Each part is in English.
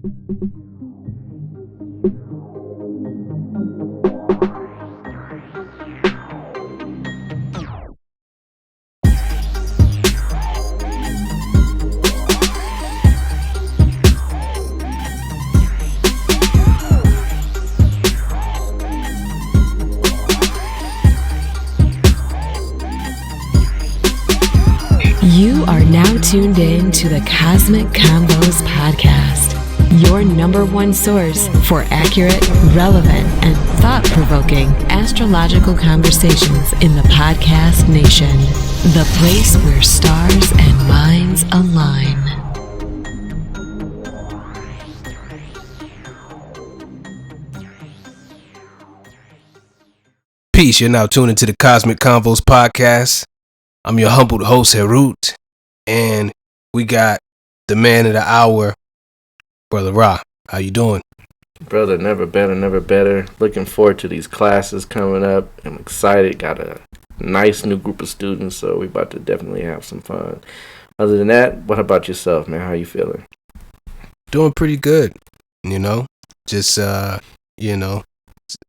You are now tuned in to the Cosmic Convos podcast, your number one source for accurate, relevant, and thought-provoking astrological conversations in the podcast nation. The place where stars and minds align. Peace, you're now tuned into the Cosmic Convos podcast. I'm your humbled host, Herut, and we got the man of the hour, Brother Ra. How you doing? Brother, never better, never better. Looking forward to these classes coming up. I'm excited. Got a nice new group of students, so we about to definitely have some fun. Other than that, what about yourself, man? How you feeling? Doing pretty good, just,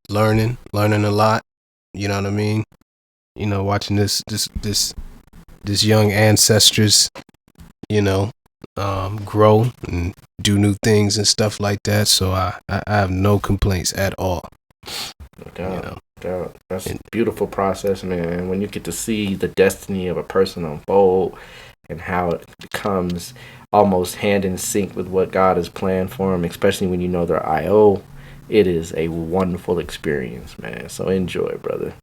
learning a lot, you know what I mean? Watching this young ancestors, grow and do new things and stuff like that. So I have no complaints at all. No doubt. That's a beautiful process, man. When you get to see the destiny of a person unfold and how it becomes almost hand in sync with what God has planned for them, especially when you know their IO, it is a wonderful experience, man. So enjoy, brother.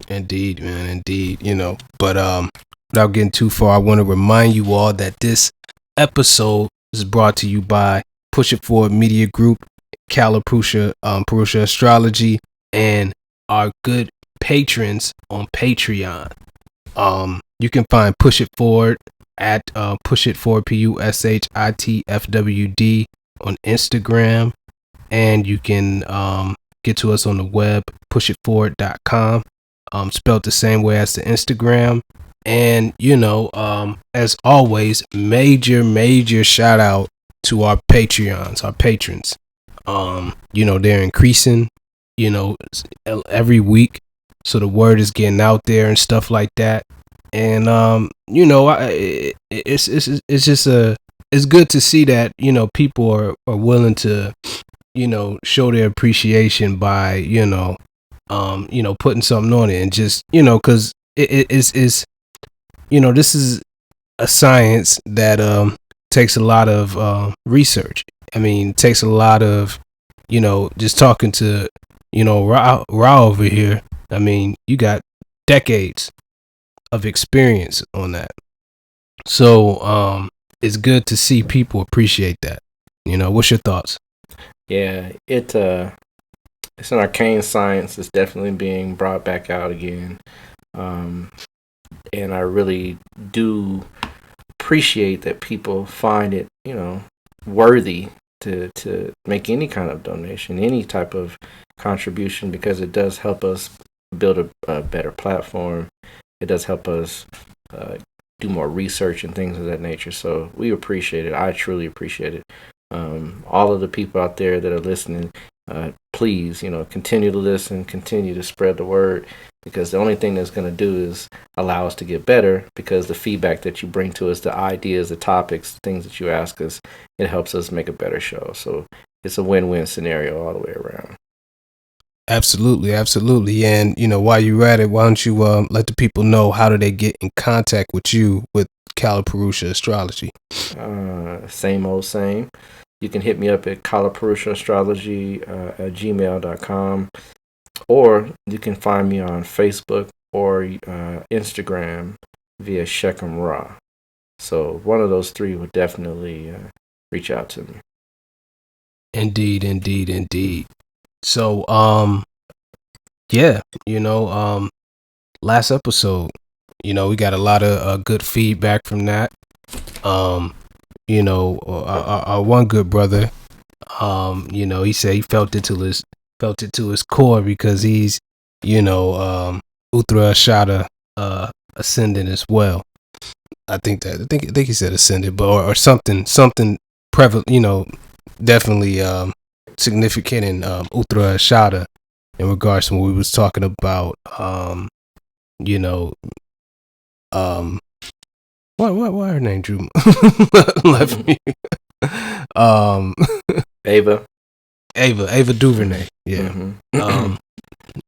Indeed, man, indeed. But without getting too far, I want to remind you all that this episode is brought to you by Push It Forward Media Group, Purusha Astrology, and our good patrons on Patreon. You can find Push It Forward at Push It Forward PUSHITFWD on Instagram, and you can get to us on the web, pushitforward.com. Spelled the same way as the Instagram. And, as always, major shout out to our Patreons, our patrons. They're increasing, every week. So the word is getting out there and stuff like that. And, it's just it's good to see that, people are willing to, show their appreciation by, putting something on it, and just, because it's this is a science that takes a lot of research. I mean, takes a lot of, just talking to, Ra over here. I mean, you got decades of experience on that. So it's good to see people appreciate that. What's your thoughts? Yeah, it's an arcane science. It's definitely being brought back out again. And I really do appreciate that people find it, worthy to make any kind of donation, any type of contribution, because it does help us build a better platform. It does help us do more research and things of that nature. So we appreciate it. I truly appreciate it. All of the people out there that are listening, please, continue to listen, continue to spread the word, because the only thing that's going to do is allow us to get better, because the feedback that you bring to us, the ideas, the topics, things that you ask us, it helps us make a better show. So it's a win-win scenario all the way around. Absolutely. And, while you're at it, why don't you let the people know, how do they get in contact with you with Purusha Astrology? Same old same. You can hit me up at kalapurusha.astrology at gmail.com, or you can find me on Facebook or Instagram via Shechem Ra. So one of those three would definitely reach out to me. Indeed. So, last episode, we got a lot of good feedback from that. Our one good brother, he said he felt it to his core, because he's, Uttara Ashada ascendant as well. I think he said ascendant, but or something prevalent, definitely significant in Uttara Ashada in regards to what we was talking about. You know, why her name drew left me. Ava DuVernay. Yeah. Mm-hmm.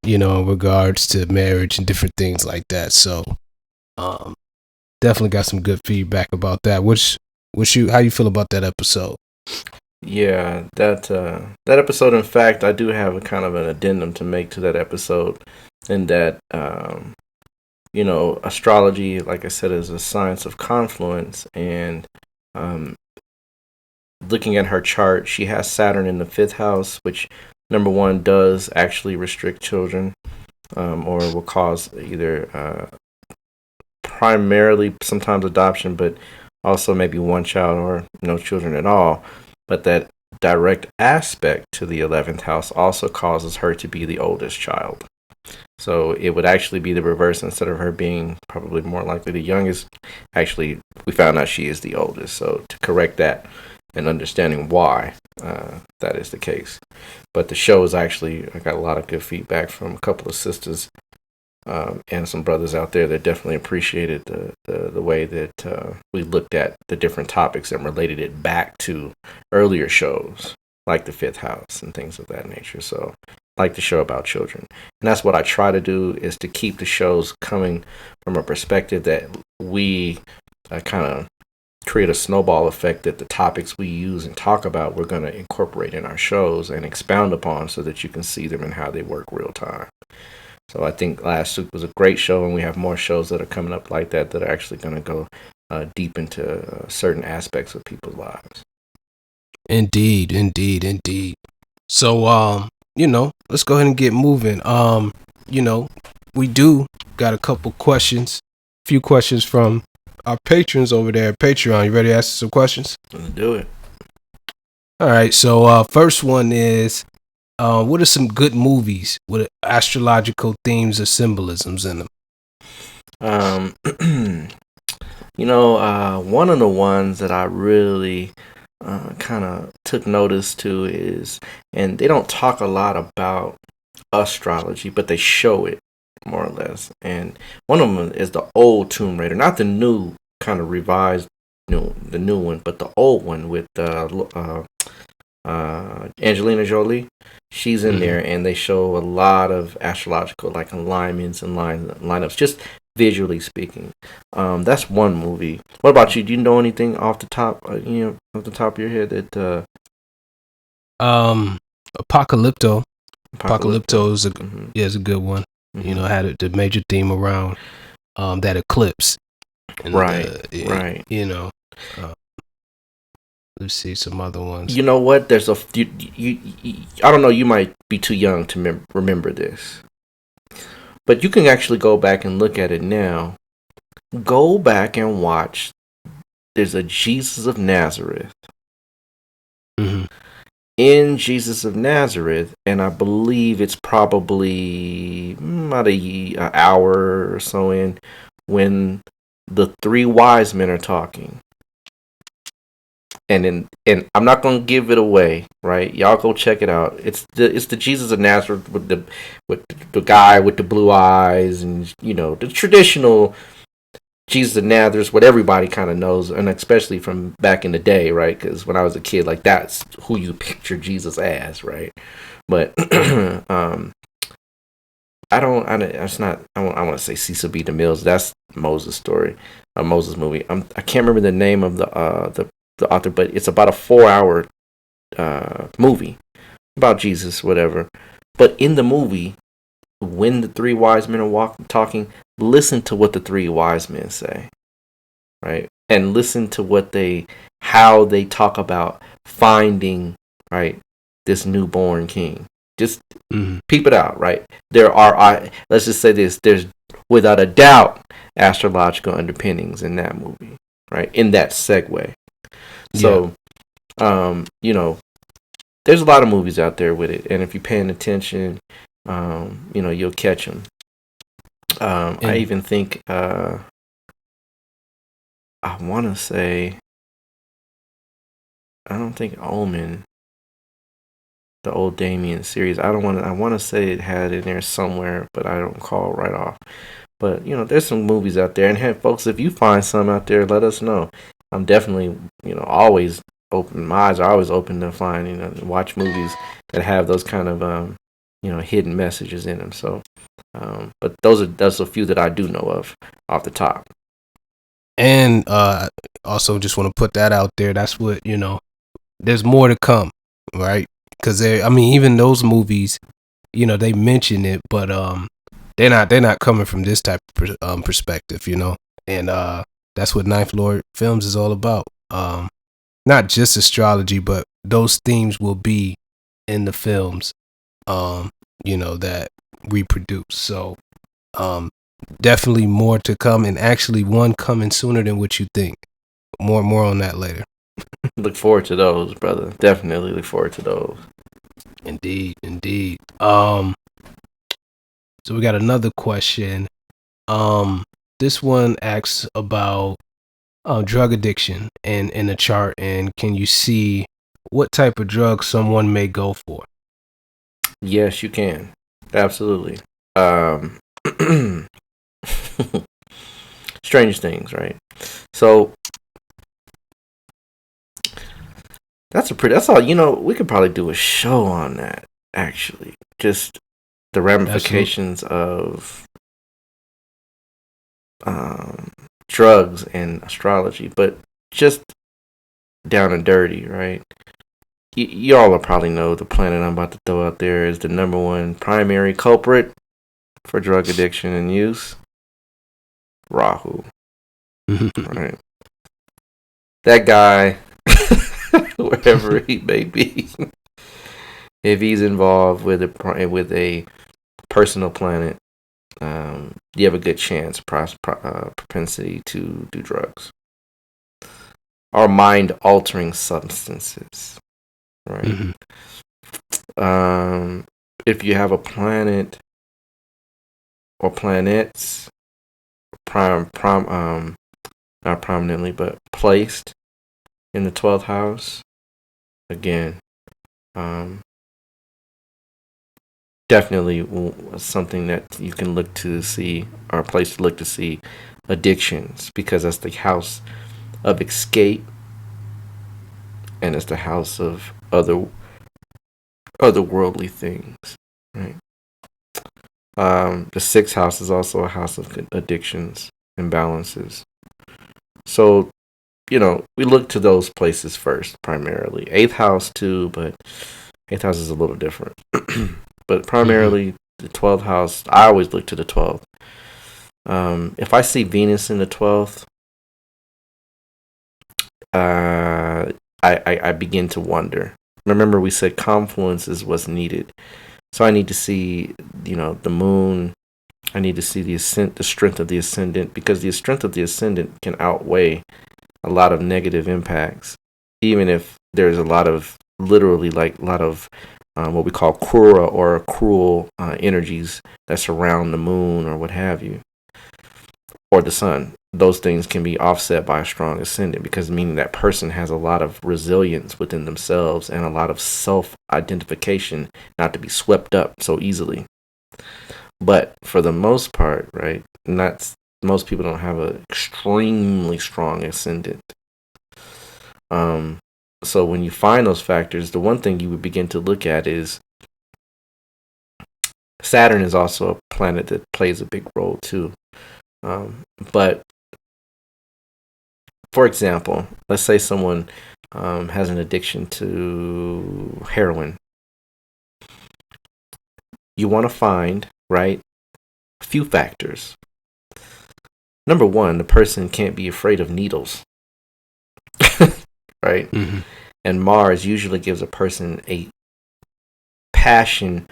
You know, in regards to marriage and different things like that. So, definitely got some good feedback about that. How you feel about that episode? Yeah, that episode. In fact, I do have a kind of an addendum to make to that episode, in that astrology, like I said, is a science of confluence, and looking at her chart, she has Saturn in the 5th house, which number one does actually restrict children, or will cause either primarily sometimes adoption, but also maybe one child or no children at all. But that direct aspect to the 11th house also causes her to be the oldest child. So it would actually be the reverse. Instead of her being probably more likely the youngest, actually we found out she is the oldest. So to correct that and understanding why that is the case. But the show is actually, I got a lot of good feedback from a couple of sisters and some brothers out there that definitely appreciated the way that we looked at the different topics and related it back to earlier shows like the 5th house and things of that nature. So I like the show about children, and that's what I try to do, is to keep the shows coming from a perspective that we kind of create a snowball effect, that the topics we use and talk about, we're going to incorporate in our shows and expound upon, so that you can see them and how they work real time. So I think last week was a great show, and we have more shows that are coming up like that are actually going to go deep into certain aspects of people's lives. Indeed. So, let's go ahead and get moving. We do got a few questions from our patrons over there at Patreon. You ready to ask some questions? Let's do it. All right. So, first one is, what are some good movies with astrological themes or symbolisms in them? One of the ones that I really kind of took notice to is, and they don't talk a lot about astrology, but they show it more or less. And one of them is the old Tomb Raider, not the new kind of revised, the new one, but the old one with Angelina Jolie. She's in there, and they show a lot of astrological like alignments and lineups, just visually speaking. That's one movie. What about you? Do you know anything off the top of your head that Apocalypto is a good one. Mm-hmm. Had the major theme around that eclipse. And, right. Let's see some other ones. You know what? There's I don't know. You might be too young to remember this, but you can actually go back and look at it now. Go back and watch. There's a Jesus of Nazareth. Mm-hmm. In Jesus of Nazareth, and I believe it's probably about an hour or so in, when the three wise men are talking. And I'm not gonna give it away, right? Y'all go check it out. It's the Jesus of Nazareth with the guy with the blue eyes, and the traditional Jesus of Nazareth, what everybody kind of knows, and especially from back in the day, right? Because when I was a kid, like, that's who you picture Jesus as, right? But I want to say Cecil B. DeMille's. That's Moses' story, Moses movie. I can't remember the name of the author, but it's about a 4-hour movie about Jesus, whatever. But in the movie, when the three wise men are talking, listen to what the three wise men say, right? And listen to how they talk about finding, right, this newborn king. Just peep it out, right? There are, let's just say this, there's without a doubt astrological underpinnings in that movie, right? In that segue. So, there's a lot of movies out there with it, and if you're paying attention, you'll catch them. I even think I want to say I don't think Omen, the old Damien series. I want to say it had in there somewhere, but I don't call right off. But there's some movies out there, and hey, folks, if you find some out there, let us know. I'm definitely, always open. My eyes are always open to find, watch movies that have those kind of, hidden messages in them. So, but that's a few that I do know of off the top. And also just want to put that out there. That's what, there's more to come, right? Because even those movies, they mention it, but they're not coming from this type of perspective, and that's what Ninth Lord Films is all about. Not just astrology, but those themes will be in the films, that we produce. So, definitely more to come, and actually one coming sooner than what you think. More on that later. Look forward to those, brother. Definitely look forward to those. Indeed. So we got another question. This one asks about drug addiction and in the chart, and can you see what type of drug someone may go for? Yes, you can. Absolutely. Strange things, right? So that's all. We could probably do a show on that. Actually, just the ramifications of drugs and astrology, but just down and dirty, right? Y'all will probably know the planet I'm about to throw out there is the number one primary culprit for drug addiction and use. Rahu. Right. That guy, wherever he may be, if he's involved with a personal planet, you have a good chance, propensity to do drugs or mind-altering substances, right? If you have a planet or planets, not prominently, but placed in the 12th house, again, definitely something that you can look to see, or a place to look to see addictions, because that's the house of escape, and it's the house of otherworldly things, right? The 6th house is also a house of addictions, imbalances. So, we look to those places first, primarily. 8th house too, but 8th house is a little different. But primarily the 12th house, I always look to the 12th. If I see Venus in the 12th, I begin to wonder. Remember, we said confluence is what's needed. So I need to see, the moon. I need to see the strength of the ascendant, because the strength of the ascendant can outweigh a lot of negative impacts, even if there's a lot of what we call cruel energies that surround the moon or what have you, or the sun. Those things can be offset by a strong ascendant, because meaning that person has a lot of resilience within themselves and a lot of self-identification, not to be swept up so easily. But for the most part, right, most people don't have an extremely strong ascendant. So when you find those factors, the one thing you would begin to look at is Saturn is also a planet that plays a big role too. But for example, let's say someone has an addiction to heroin. You want to find, right, a few factors. Number one, the person can't be afraid of needles, right? And Mars usually gives a person a passion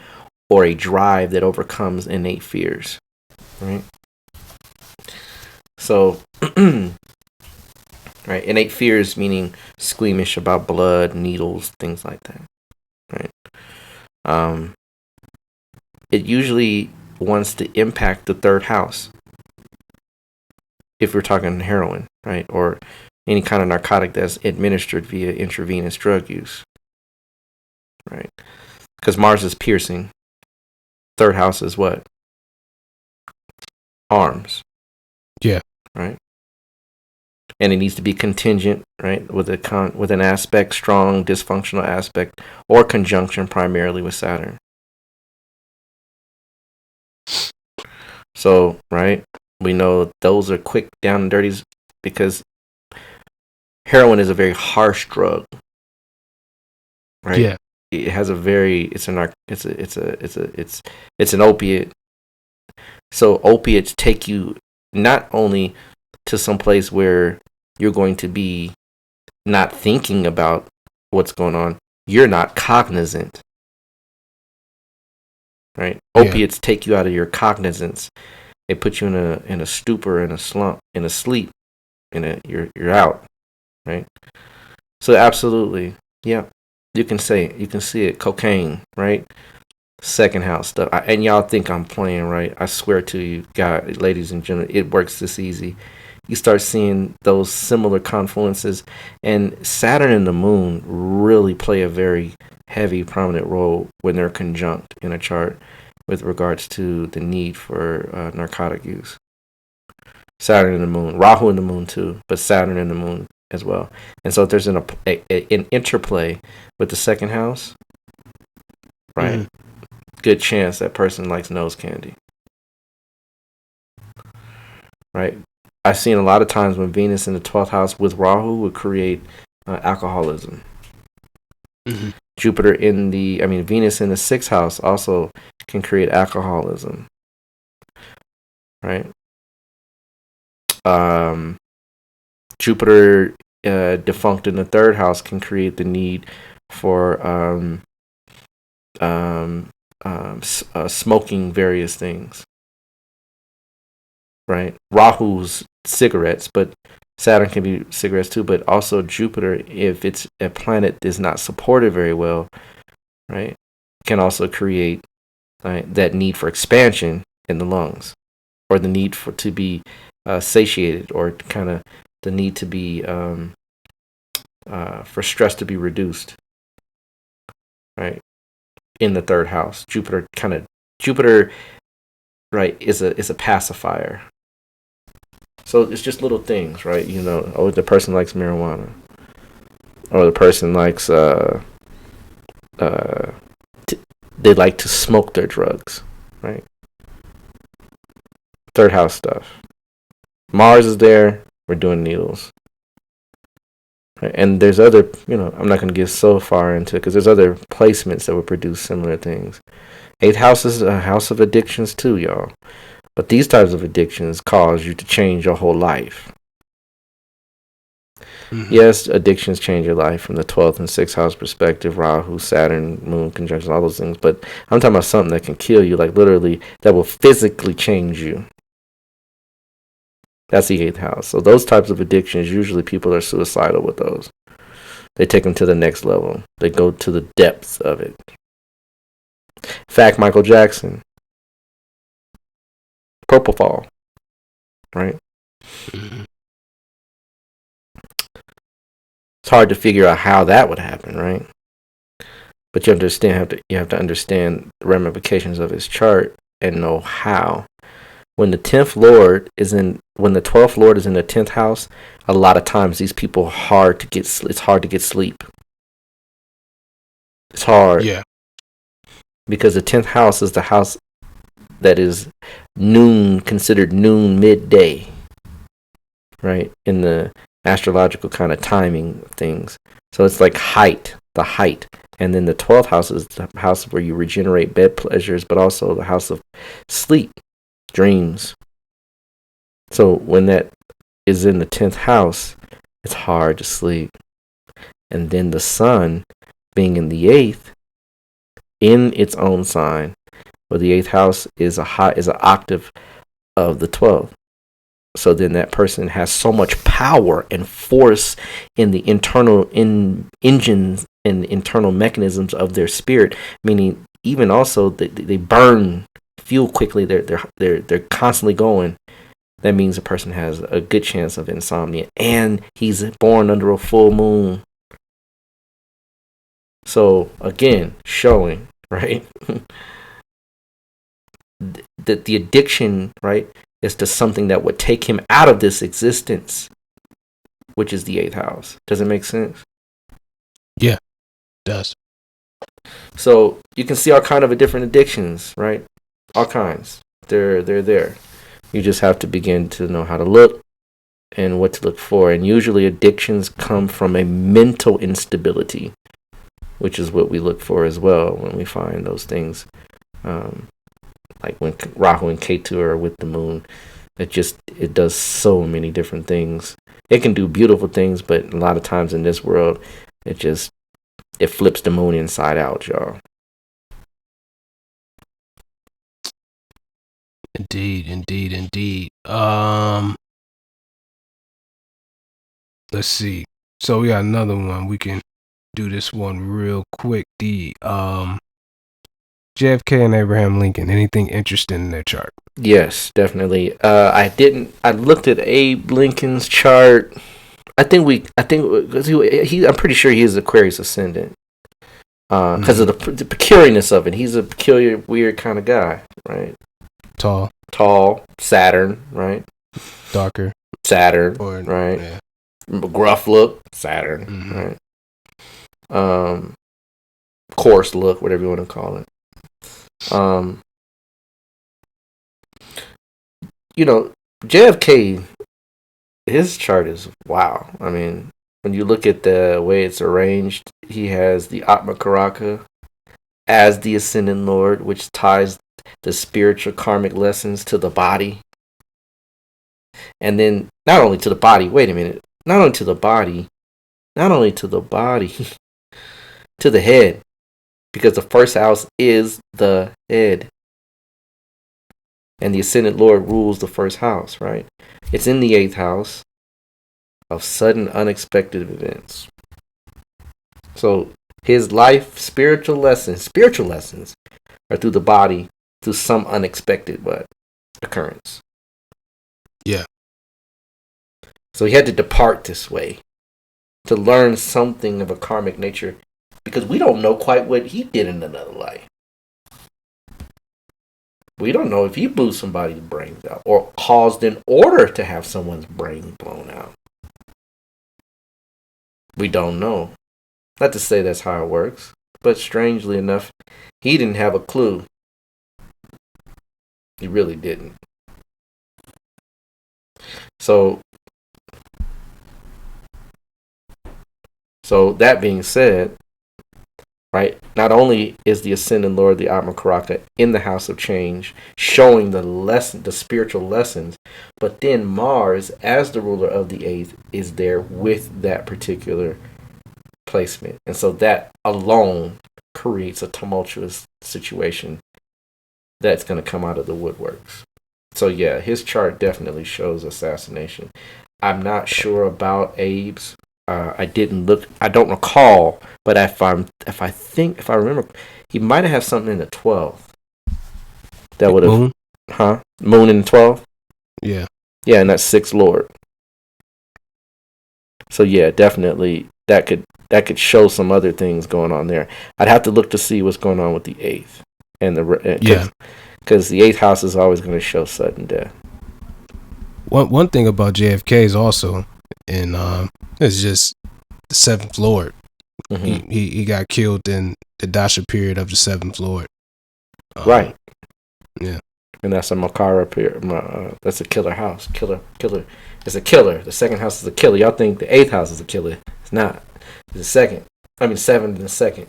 or a drive that overcomes innate fears, right? So, right, innate fears meaning squeamish about blood, needles, things like that, right? It usually wants to impact the 3rd house, if we're talking heroin, right? Or, any kind of narcotic that's administered via intravenous drug use, right? Because Mars is piercing. Third house is what? Arms. Yeah. Right. And it needs to be contingent, right, with an aspect, strong dysfunctional aspect, or conjunction primarily with Saturn. So, right, we know those are quick down and dirties because heroin is a very harsh drug, right? Yeah. It has it's an opiate. So opiates take you not only to some place where you're going to be not thinking about what's going on, you're not cognizant, right? Yeah. Opiates take you out of your cognizance. They put you in a stupor, in a slump, in a sleep, you're out, right? So absolutely, yeah, you can see it. Cocaine, right? Second house stuff. And y'all think I'm playing, right? I swear to you, God, ladies and gentlemen, it works this easy. You start seeing those similar confluences, and Saturn and the Moon really play a very heavy, prominent role when they're conjunct in a chart with regards to the need for narcotic use. Saturn and the Moon, Rahu and the Moon too, but Saturn and the Moon as well. And so if there's an interplay with the second house, right? Good chance that person likes nose candy, right? I've seen a lot of times when Venus in the 12th house with Rahu would create alcoholism. Venus in the 6th house also can create alcoholism, right? Jupiter defunct in the 3rd house can create the need for smoking various things, right? Rahu's cigarettes, but Saturn can be cigarettes too, but also Jupiter, if it's a planet is not supported very well, right, can also create that need for expansion in the lungs, or the need to be satiated, or kind of the need to be for stress to be reduced, right? In the 3rd house, Jupiter, right, is a pacifier. So it's just little things, right? You know, oh, the person likes marijuana, or the person likes they like to smoke their drugs, right? 3rd house stuff. Mars is there. We're doing needles. Right? And there's other, I'm not going to get so far into it because there's other placements that would produce similar things. 8th house is a house of addictions too, y'all. But these types of addictions cause you to change your whole life. Yes, addictions change your life from the 12th and 6th house perspective, Rahu, Saturn, Moon conjunction, all those things. But I'm talking about something that can kill you, like literally that will physically change you. That's the 8th house. So those types of addictions, usually people are suicidal with those. They take them to the next level. They go to the depths of it. In fact, Michael Jackson, propofol, right? It's hard to figure out how that would happen, right? But you have to understand the ramifications of his chart and know how. When the 12th Lord is in the 10th house, a lot of times these people it's hard to get sleep. It's hard. Yeah. Because the 10th house is the house that is considered noon, midday, right? In the astrological kind of timing of things. So it's like the height. And then the 12th house is the house where you regenerate bed pleasures, but also the house of sleep, dreams. So when that is in the 10th house, it's hard to sleep. And then the sun being in the 8th, in its own sign, where the 8th house is an octave of the 12th. So then that person has so much power and force in the internal engines and internal mechanisms of their spirit, meaning even also they burn fuel quickly. They're constantly going, that means a person has a good chance of insomnia, and he's born under a full moon. So again, showing, right, that the addiction, right, is to something that would take him out of this existence, which is the 8th house. Does it make sense? Yeah, it does. So you can see all kind of different addictions, right? All kinds. They're there. You just have to begin to know how to look and what to look for. And usually addictions come from a mental instability, which is what we look for as well when we find those things. Like when Rahu and Ketu are with the moon, it does so many different things. It can do beautiful things, but a lot of times in this world, it flips the moon inside out, y'all. Indeed. Let's see. So we got another one. We can do this one real quick. The JFK and Abraham Lincoln. Anything interesting in their chart? Yes, definitely. I looked at Abe Lincoln's chart. I'm pretty sure he is Aquarius ascendant. Because of the peculiarness of it. He's a peculiar, weird kind of guy, right? Tall, Saturn, right? Darker, Saturn, right? Yeah. Gruff look, Saturn, right? Coarse look, whatever you want to call it. JFK, his chart is wow. I mean, when you look at the way it's arranged, he has the Atma Karaka as the Ascendant Lord, which ties the spiritual karmic lessons to the body. And then not only to the body, to the head. Because the first house is the head. And the Ascendant Lord rules the first house, right? It's in the 8th house of sudden unexpected events. So his life, spiritual lessons are through the body, through some unexpected occurrence. Yeah. So he had to depart this way to learn something of a karmic nature, because we don't know quite what he did in another life. We don't know if he blew somebody's brains out or caused an order to have someone's brain blown out. We don't know. Not to say that's how it works, but strangely enough, he didn't have a clue. He really didn't. So that being said, right, not only is the Ascendant Lord, the Atma Karaka, in the House of Change, showing the spiritual lessons, but then Mars, as the ruler of the 8th, is there with that particular placement. And so that alone creates a tumultuous situation that's going to come out of the woodworks. So yeah, his chart definitely shows assassination. I'm not sure about Abe's. I didn't look. I don't recall. But if I remember, he might have something in the 12th. That would have, Moon in the 12th. Yeah. Yeah, and that's 6th Lord. So yeah, definitely that could show some other things going on there. I'd have to look to see what's going on with the 8th and because the 8th house is always going to show sudden death. One thing about JFK is also, and it's just the 7th Lord. Mm-hmm. He got killed in the Dasha period of the 7th Lord. Right. Yeah. And that's a Makara period. That's a killer house. Killer. It's a killer. The 2nd house is a killer. Y'all think the 8th house is a killer. It's not. It's the 2nd. 7 in the 2nd.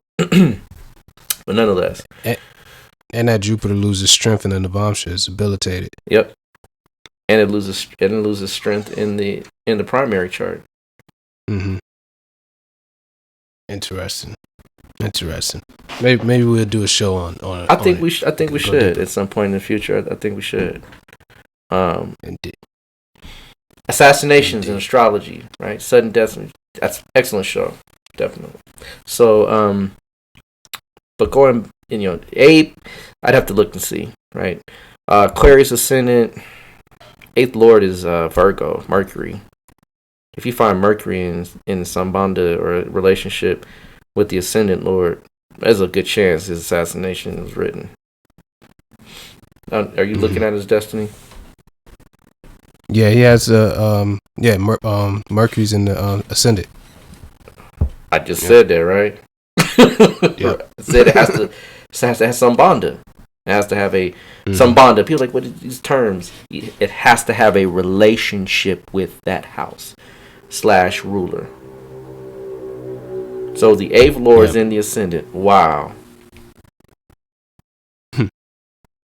But nonetheless. And that Jupiter loses strength in the Navamsha. It's debilitated. Yep. And it loses strength in the primary chart. Mm-hmm. Interesting. Maybe we'll do a show on. I think we should at some point in the future. I think we should. Indeed. Assassinations in astrology, right? Sudden death. That's excellent show, definitely. So, but going, Abe, I'd have to look and see, right? Aquarius ascendant. Eighth Lord is Virgo, Mercury. If you find Mercury in Sambandha or a relationship with the Ascendant Lord, there's a good chance his assassination was written. Are you looking at his destiny? Yeah, he has Mercury's in the Ascendant. I just said that, right? Yep. Said it has to have Sambandha. It has to have a Sambandha. People are like, what are these terms? It has to have a relationship with that house / ruler. So the eighth lord is in the Ascendant. Wow.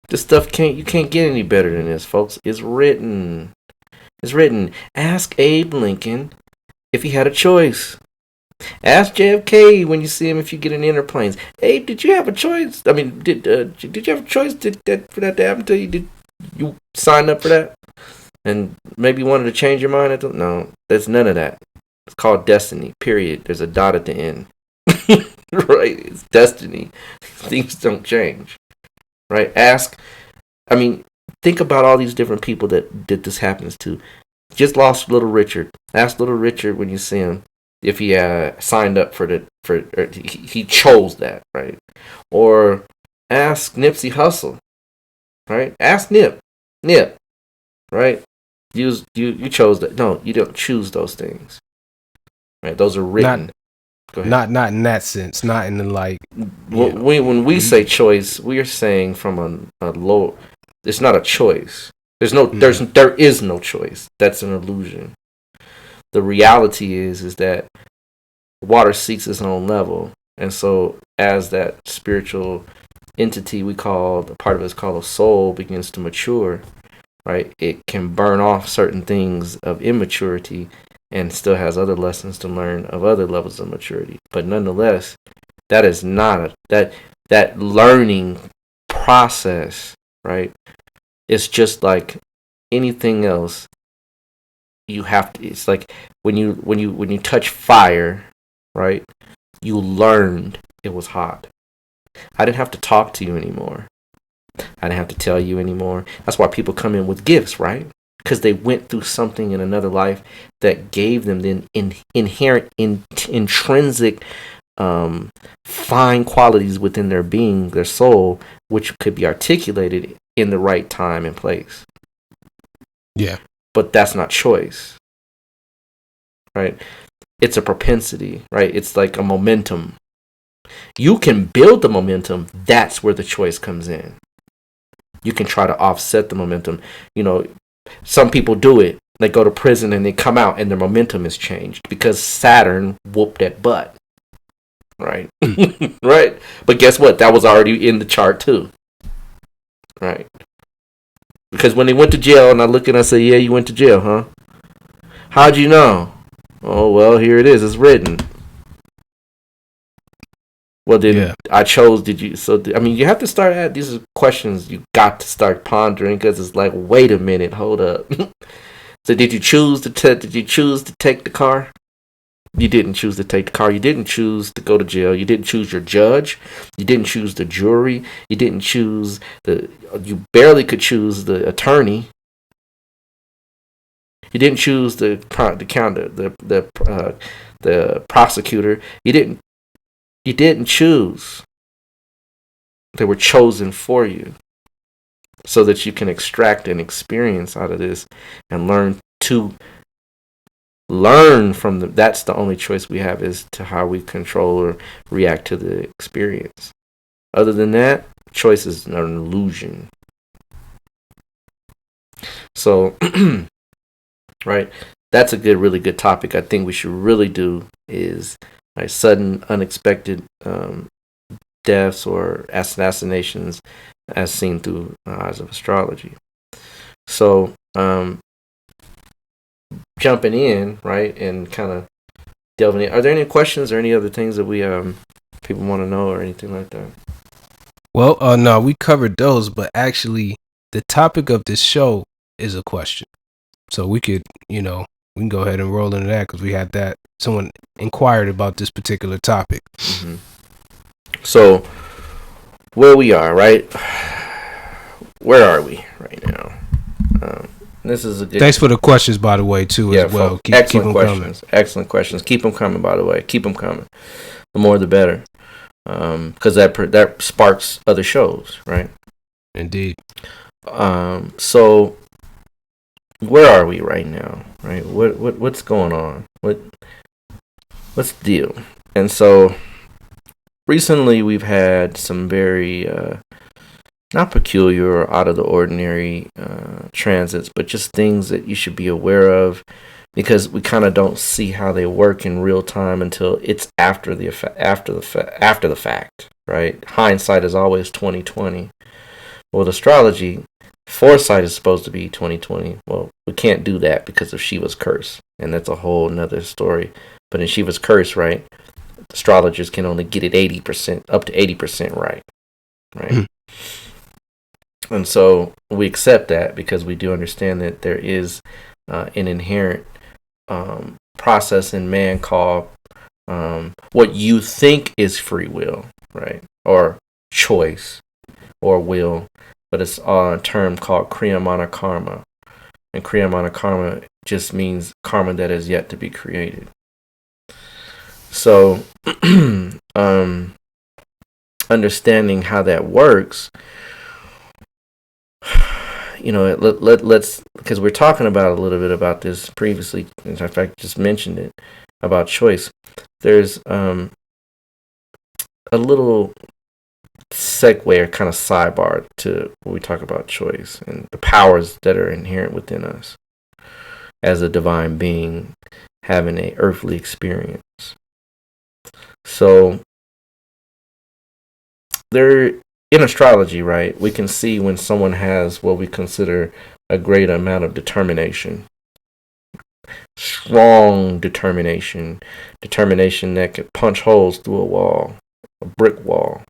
This stuff you can't get any better than this, folks. It's written. It's written. Ask Abe Lincoln if he had a choice. Ask JFK when you see him if you get in interplanes. Abe, did you have a choice? I mean, did you have a choice for that to happen to you? Did you sign up for that? And maybe you wanted to change your mind? No, there's none of that. It's called destiny, period. There's a dot at the end. Right? It's destiny. Things don't change. Right? Think about all these different people that this happens to. Just lost Little Richard. Ask Little Richard when you see him if he signed up he chose that, right? Or ask Nipsey Hussle, right? Ask Nip, right? You chose that. No, you don't choose those things, right? Those are written. Not in that sense. Not in the like. When we say choice, we are saying from a low. It's not a choice. There is no choice. That's an illusion. The reality is that water seeks its own level, and so as that spiritual entity part of it is called a soul begins to mature, right? It can burn off certain things of immaturity and still has other lessons to learn of other levels of maturity. But nonetheless, that is not that learning process, right? It's just like anything else. It's like when you touch fire, right? You learned it was hot. I didn't have to talk to you anymore. I didn't have to tell you anymore. That's why people come in with gifts, right? Because they went through something in another life that gave them the inherent, intrinsic, fine qualities within their being, their soul, which could be articulated in the right time and place. Yeah. But that's not choice, right? It's a propensity, right? It's like a momentum. You can build the momentum. That's where the choice comes in. You can try to offset the momentum. Some people do it. They go to prison and they come out and their momentum is changed because Saturn whooped that butt, right? Right? But guess what? That was already in the chart too, right? Because when they went to jail and I look and I say, yeah, you went to jail, huh? How'd you know? Oh, well, here it is. It's written. Well, then I chose. Did you? So, you have to start at these questions. You got to start pondering because it's like, wait a minute, hold up. So, did you choose to take the car? You didn't choose to take the car. You didn't choose to go to jail. You didn't choose your judge. You didn't choose the jury. You didn't choose you barely could choose the attorney. You didn't choose the prosecutor. You didn't choose. They were chosen for you so that you can extract an experience out of this and learn from them. That's the only choice we have as to how we control or react to the experience. Other than that, choice is an illusion. So, right, that's a really good topic. I think we should really do is like sudden, unexpected deaths or assassinations as seen through the eyes of astrology. So, jumping in, right, and kind of delving in. Are there any questions or any other things that we people want to know or anything like that? Well, no, we covered those, but actually, the topic of this show is a question. So we could, we can go ahead and roll into that because we had that. Someone inquired about this particular topic. Mm-hmm. So, where we are, right? Where are we right now? This is a good. Thanks for the questions, by the way, too, as well. Keep them coming. Excellent questions. Keep them coming, by the way. Keep them coming. The more, the better. Because that sparks other shows, right? Indeed. So where are we right now, right? What's going on? What's the deal? And so recently we've had some very not peculiar or out of the ordinary transits, but just things that you should be aware of, because we kind of don't see how they work in real time until it's after the fact, right? Hindsight is always 2020. With astrology, foresight is supposed to be 2020. Well, we can't do that because of Shiva's curse, and that's a whole nother story. But in Shiva's curse, right, astrologers can only get it 80%, up to 80% right? And so we accept that because we do understand that there is an inherent process in man called what you think is free will, right, or choice or will, but it's a term called kriyamana karma, and kriyamana karma just means karma that is yet to be created. So understanding how that works, let's, because we're talking about a little bit about this previously. In fact, just mentioned it about choice. There's a little segue or kind of sidebar to when we talk about choice and the powers that are inherent within us as a divine being having an earthly experience. So there, in astrology, right, we can see when someone has what we consider a great amount of determination, strong determination that could punch holes through a wall, a brick wall,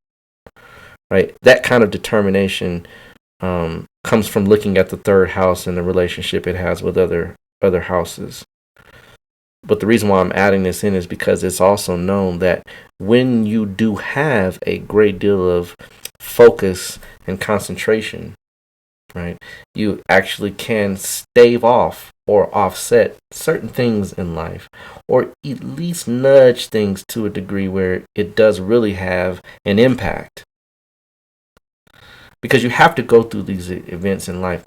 right? That kind of determination comes from looking at the third house and the relationship it has with other houses. But the reason why I'm adding this in is because it's also known that when you do have a great deal of focus and concentration, right, you actually can stave off or offset certain things in life, or at least nudge things to a degree where it does really have an impact. Because you have to go through these events in life.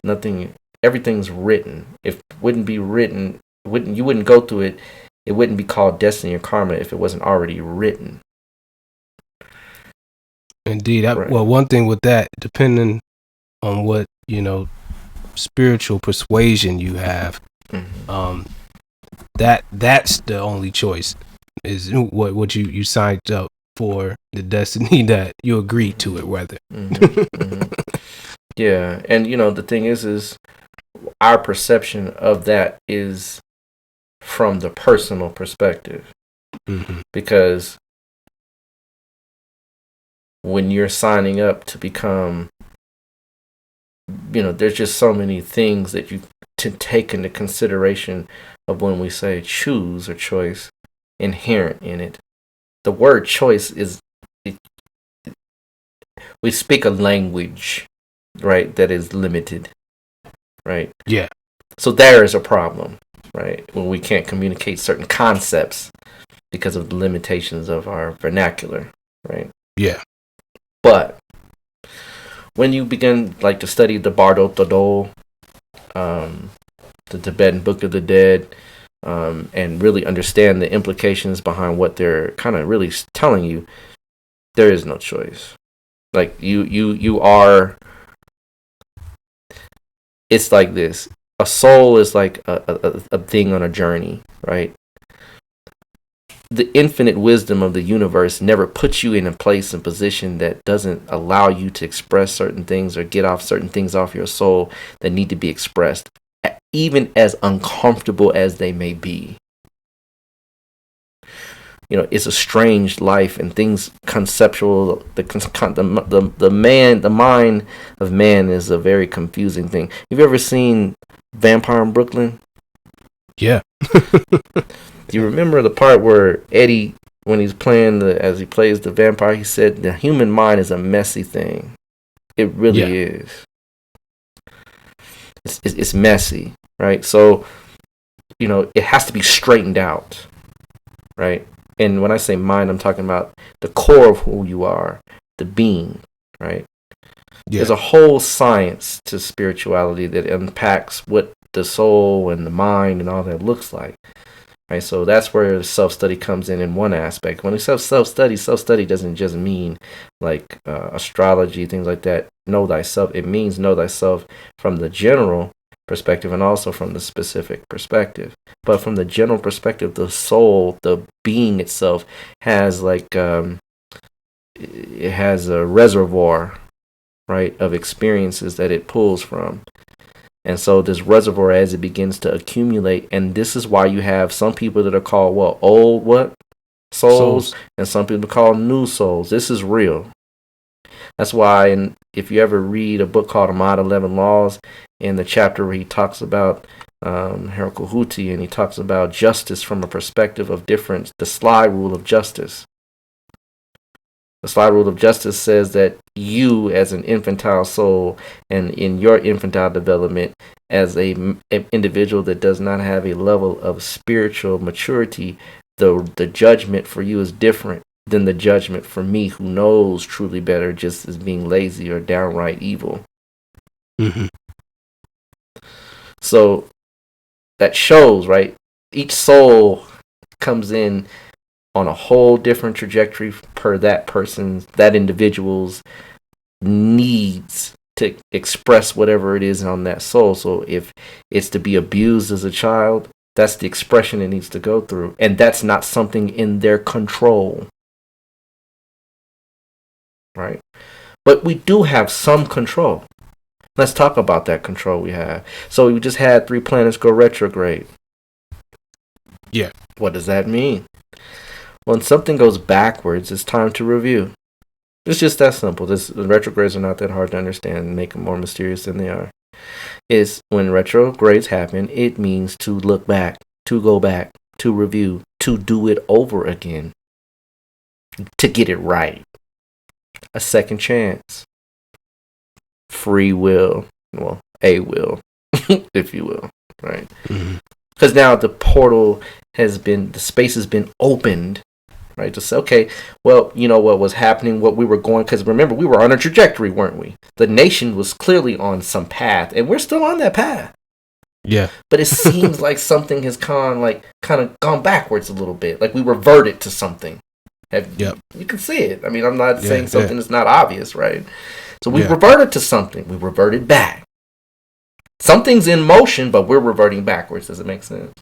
Everything's written. If it wouldn't be written, you wouldn't go through it. It wouldn't be called destiny or karma if it wasn't already written. Indeed. Right. Well, one thing with that, depending on what, spiritual persuasion you have, that's the only choice, is what you signed up for, the destiny that you agreed to it, whether. Yeah. And the thing is our perception of that is from the personal perspective. Because when you're signing up to become, there's just so many things that you to take into consideration of when we say choose or choice inherent in it. The word choice we speak a language, right, that is limited, right? Yeah. So there is a problem, right, when we can't communicate certain concepts because of the limitations of our vernacular, right? Yeah. But when you begin to study the Bardo Todol, the Tibetan Book of the Dead, and really understand the implications behind what they're kind of really telling you, there is no choice. You are. It's like this. A soul is like a thing on a journey, right? The infinite wisdom of the universe never puts you in a place and position that doesn't allow you to express certain things or get off certain things off your soul that need to be expressed, even as uncomfortable as they may be. It's a strange life, and things conceptual. The mind of man is a very confusing thing. Have you ever seen Vampire in Brooklyn? Yeah. Do you remember the part where Eddie, when he's playing as he plays the vampire, he said the human mind is a messy thing. It really is. It's messy, right? So, it has to be straightened out, right? And when I say mind, I'm talking about the core of who you are, the being, right? Yeah. There's a whole science to spirituality that unpacks what the soul and the mind and all that looks like. Right, so that's where self-study comes in one aspect. When we say self-study doesn't just mean like astrology, things like that. Know thyself. It means know thyself from the general perspective and also from the specific perspective. But from the general perspective, the soul, the being itself, has it has a reservoir, right, of experiences that it pulls from. And so this reservoir, as it begins to accumulate, and this is why you have some people that are called old souls, and some people called new souls. This is real. That's why, and if you ever read a book called Ahmad 11 Laws, in the chapter where he talks about Hercule Huti, and he talks about justice from a perspective of difference, the sly rule of justice. The sly rule of justice says that you, as an infantile soul, and in your infantile development, as an individual that does not have a level of spiritual maturity, the judgment for you is different than the judgment for me, who knows truly better, just as being lazy or downright evil. Mm-hmm. So that shows, right? Each soul comes in on a whole different trajectory per that individual's needs to express whatever it is on that soul. So if it's to be abused as a child, that's the expression it needs to go through. And that's not something in their control. Right? But we do have some control. Let's talk about that control we have. So we just had 3 planets go retrograde. Yeah. What does that mean? When something goes backwards, it's time to review. It's just that simple. The retrogrades are not that hard to understand and make them more mysterious than they are. Is when retrogrades happen, it means to look back, to go back, to review, to do it over again, to get it right. A second chance. Free will. Well, a will, if you will. Right? Because now the portal the space has been opened. Right, to say, okay, well, you know what was happening, what we were going, because remember, we were on a trajectory, weren't we? The nation was clearly on some path, and we're still on that path. Yeah. But it seems like something has kind of gone backwards a little bit, like we reverted to something. Yep. You can see it. I mean, I'm not saying something that's not obvious, right? So we Yeah. reverted to something. We reverted back. Something's in motion, but we're reverting backwards. Does it make sense?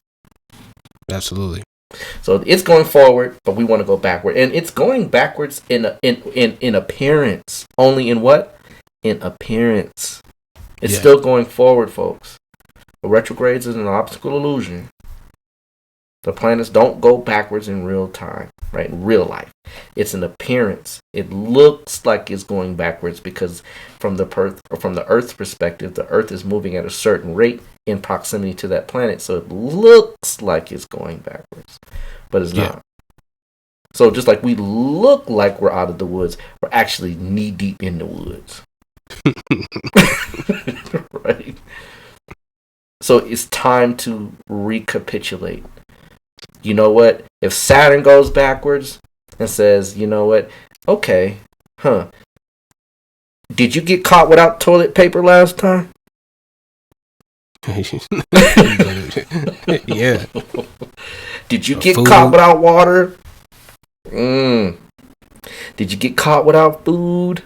Absolutely. So it's going forward, but we want to go backward, and it's going backwards in appearance. Only in what? In appearance. It's still going forward, folks. The retrogrades is an optical illusion. The planets don't go backwards in real time, right? In real life, it's an appearance. It looks like it's going backwards because from the Earth's perspective, the Earth is moving at a certain rate in proximity to that planet, so it looks like it's going backwards, but it's not. So just like we look like we're out of the woods, we're actually knee deep in the woods. Right? So it's time to recapitulate. You know what? If Saturn goes backwards and says, you know what? Okay, did you get caught without toilet paper last time? Yeah. Did you get caught without water? Did you get caught without food?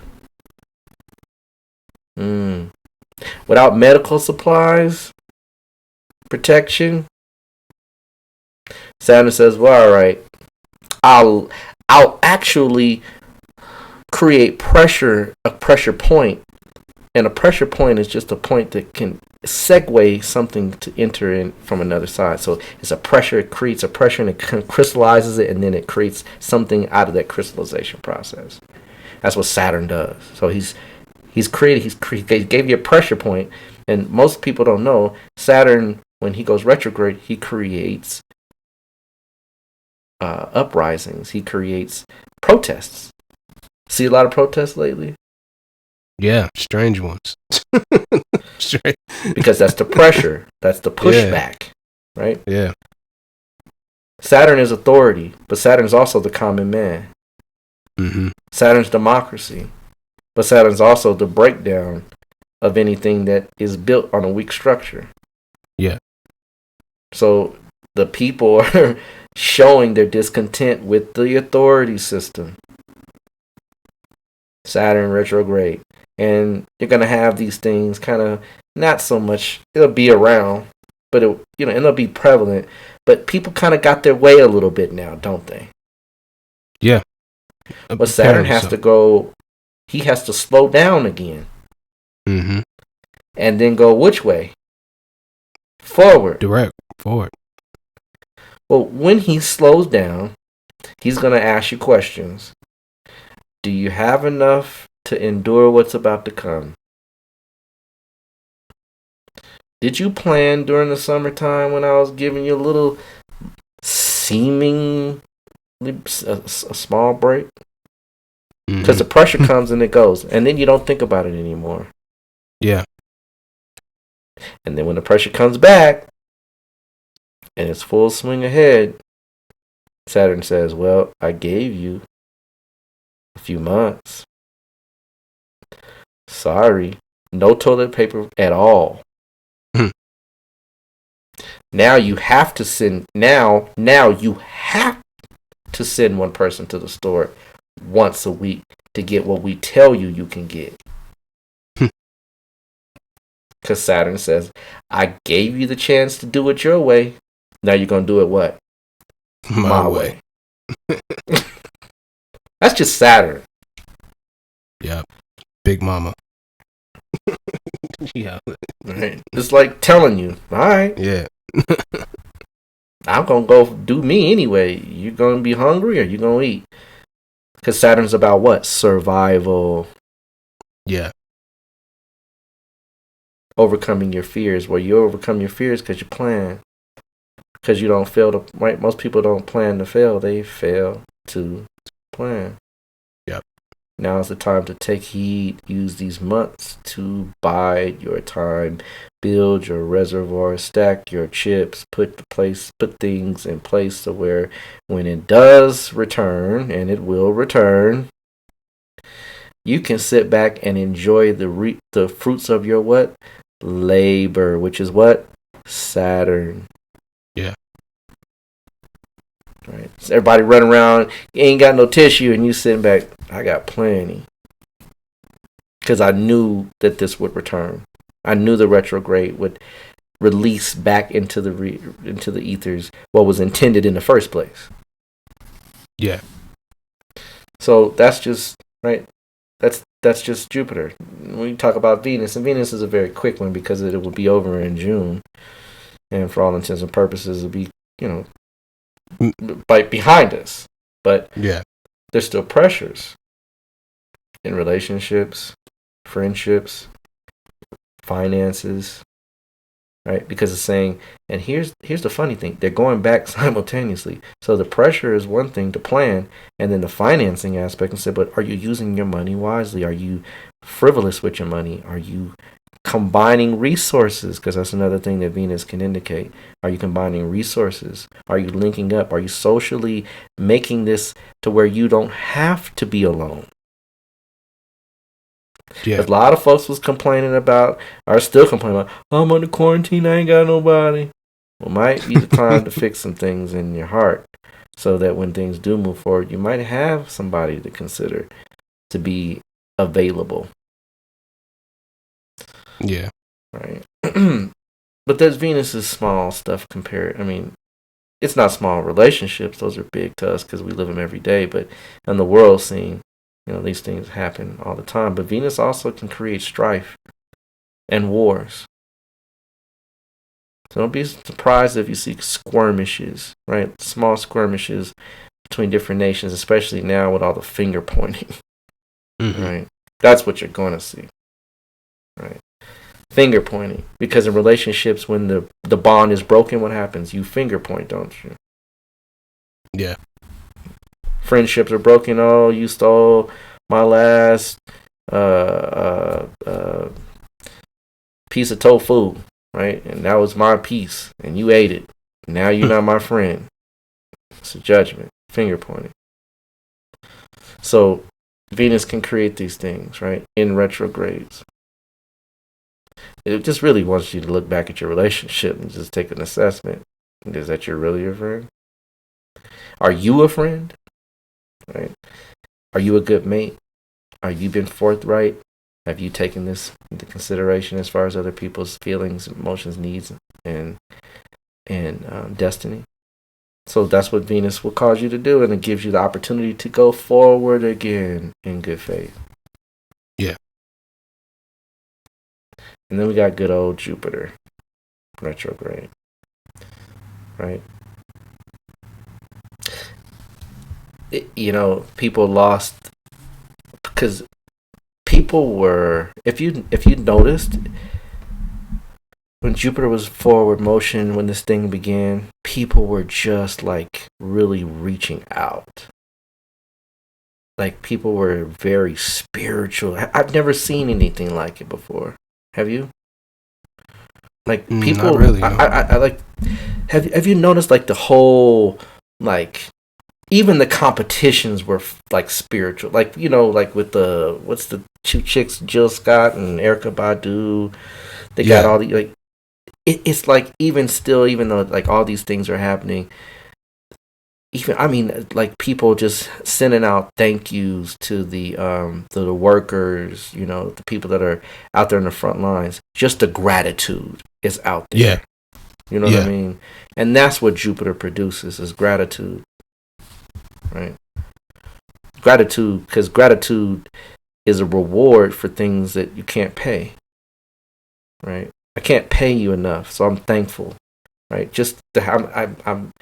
Without medical supplies? Protection? Saturn says, well, all right, I'll actually create a pressure point. And a pressure point is just a point that can segue something to enter in from another side. So it's a pressure, it creates a pressure and it crystallizes it, and then it creates something out of that crystallization process. That's what Saturn does. So he gave you a pressure point, and most people don't know Saturn, when he goes retrograde, he creates uprisings. He creates protests. See a lot of protests lately? Yeah, strange ones. Because that's the pressure. That's the pushback, right? Yeah. Saturn is authority, but Saturn's also the common man. Mm-hmm. Saturn's democracy, but Saturn's also the breakdown of anything that is built on a weak structure. Yeah. So the people are showing their discontent with the authority system. Saturn retrograde. And you're going to have these things kind of not so much, it'll be around, but it'll be prevalent. But people kind of got their way a little bit now, don't they? Yeah. But Saturn has to go, he has to slow down again. Mm-hmm. And then go which way? Forward. Direct, forward. Well, when he slows down, he's going to ask you questions. Do you have enough to endure what's about to come? Did you plan during the summertime when I was giving you a little seeming a small break? Because the pressure comes and it goes, and then you don't think about it anymore. Yeah. And then when the pressure comes back and it's full swing ahead, Saturn says, well, I gave you a few months. Sorry, no toilet paper at all. Now you have to send. Now you have to send one person to the store once a week to get what we tell you can get. Because Saturn says, I gave you the chance to do it your way. Now you're gonna do it what? My way. That's just Saturn. Yeah. Big mama. Yeah. Right. It's like telling you, all right. Yeah. I'm going to go do me anyway. You're going to be hungry or you're going to eat. Because Saturn's about what? Survival. Yeah. Overcoming your fears. Well, you overcome your fears because you plan. Because you don't fail to, right? Most people don't plan to fail. They fail to plan. Yep. Now is the time to take heed. Use these months to bide your time. Build your reservoir. Stack your chips. Put things in place to where when it does return, and it will return, you can sit back and enjoy the fruits of your what? Labor, which is what? Saturn. Yeah. Right. So everybody running around, you ain't got no tissue, and you sitting back, I got plenty. Because I knew that this would return. I knew the retrograde would release back into the ethers what was intended in the first place. Yeah. So that's just right. That's just Jupiter. When you talk about Venus, and Venus is a very quick one because it will be over in June, and for all intents and purposes, it'll be behind us. But yeah, there's still pressures in relationships, friendships, finances, right? Because it's saying, and here's the funny thing, they're going back simultaneously. So the pressure is one thing to plan, and then the financing aspect and say, but are you using your money wisely? Are you frivolous with your money? Are you combining resources? Because that's another thing that Venus can indicate. Are you combining resources? Are you linking up? Are you socially making this to where you don't have to be alone? Yeah. A lot of folks was complaining about, are still complaining about, I'm under quarantine, I ain't got nobody. Well, might be the time to fix some things in your heart so that when things do move forward, you might have somebody to consider to be available. Yeah. Right. But there's Venus's small stuff compared. I mean, it's not small relationships. Those are big to us because we live them every day. But in the world scene, these things happen all the time. But Venus also can create strife and wars. So don't be surprised if you see skirmishes, right? Small skirmishes between different nations, especially now with all the finger pointing, right? That's what you're going to see, right? Finger pointing. Because in relationships, when the bond is broken, what happens? You finger point, don't you? Yeah. Friendships are broken. Oh, you stole my last piece of tofu, right? And that was my piece, and you ate it. Now you're not my friend. It's a judgment, finger pointing. So Venus can create these things, right? In retrogrades. It just really wants you to look back at your relationship and just take an assessment. Is that you're really a friend? Are you a friend? Right? Are you a good mate? Are you been forthright? Have you taken this into consideration as far as other people's feelings, emotions, needs, and destiny? So that's what Venus will cause you to do, and it gives you the opportunity to go forward again in good faith. Yeah. And then we got good old Jupiter retrograde, right? People lost because people were. If you noticed, when Jupiter was forward motion, when this thing began, people were just like really reaching out. Like people were very spiritual. I've never seen anything like it before. Have you? Like people, not really. No. I like. Have you noticed like the whole like even the competitions were like spiritual, like like with what's the two chicks, Jill Scott and Erykah Badu, they got all the like. It's like even though like all these things are happening, like people just sending out thank yous to the workers, the people that are out there in the front lines. Just the gratitude is out there. Yeah. You know what I mean? And that's what Jupiter produces is gratitude. Right? Gratitude, because gratitude is a reward for things that you can't pay. Right? I can't pay you enough, so I'm thankful. Right? Just I'm